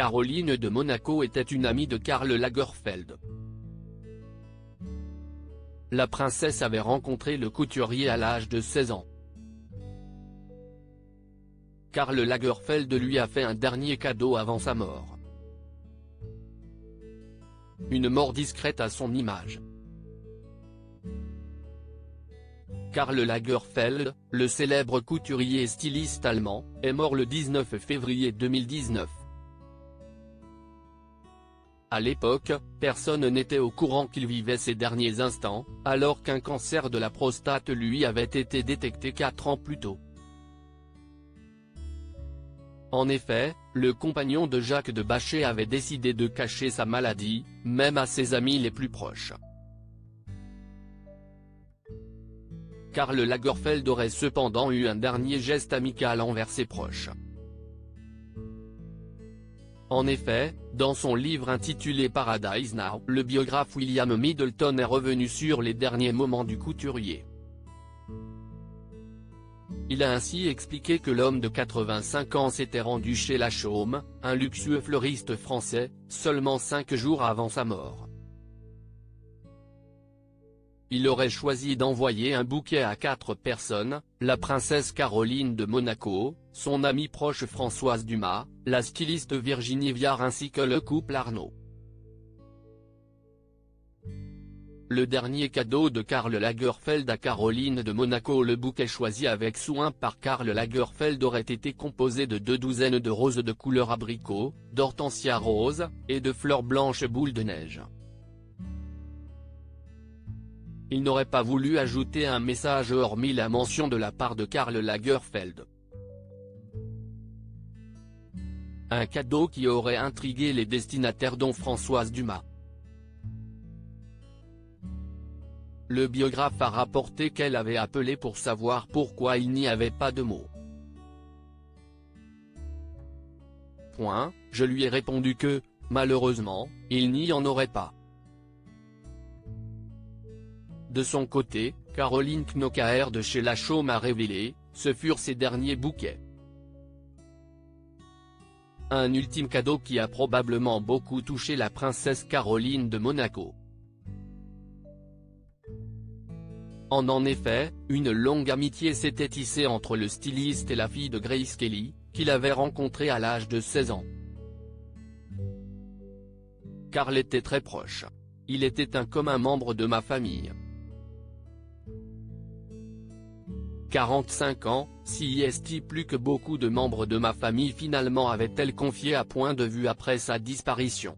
Caroline de Monaco était une amie de Karl Lagerfeld. La princesse avait rencontré le couturier à l'âge de 16 ans. Karl Lagerfeld lui a fait un dernier cadeau avant sa mort. Une mort discrète à son image. Karl Lagerfeld, le célèbre couturier et styliste allemand, est mort le 19 février 2019. À l'époque, personne n'était au courant qu'il vivait ses derniers instants, alors qu'un cancer de la prostate lui avait été détecté 4 ans plus tôt. En effet, le compagnon de Jacques de Bachet avait décidé de cacher sa maladie, même à ses amis les plus proches. Karl Lagerfeld aurait cependant eu un dernier geste amical envers ses proches. En effet, dans son livre intitulé Paradise Now, le biographe William Middleton est revenu sur les derniers moments du couturier. Il a ainsi expliqué que l'homme de 85 ans s'était rendu chez Lachaume, un luxueux fleuriste français, seulement 5 jours avant sa mort. Il aurait choisi d'envoyer un bouquet à 4 personnes, la princesse Caroline de Monaco, son amie proche Françoise Dumas, la styliste Virginie Viard ainsi que le couple Arnaud. Le dernier cadeau de Karl Lagerfeld à Caroline de Monaco. Le bouquet choisi avec soin par Karl Lagerfeld aurait été composé de 2 douzaines de roses de couleur abricot, d'hortensia rose, et de fleurs blanches boules de neige. Il n'aurait pas voulu ajouter un message hormis la mention de la part de Karl Lagerfeld. Un cadeau qui aurait intrigué les destinataires dont Françoise Dumas. Le biographe a rapporté qu'elle avait appelé pour savoir pourquoi il n'y avait pas de mots. Je lui ai répondu que, malheureusement, il n'y en aurait pas. De son côté, Caroline Knokaer de chez Lachaume a révélé, ce furent ses derniers bouquets. Un ultime cadeau qui a probablement beaucoup touché la princesse Caroline de Monaco. En effet, une longue amitié s'était tissée entre le styliste et la fille de Grace Kelly, qu'il avait rencontrée à l'âge de 16 ans. Karl était très proche. Il était un commun membre de ma famille. 45 ans, si est plus que beaucoup de membres de ma famille finalement avait-elle confié à point de vue après sa disparition.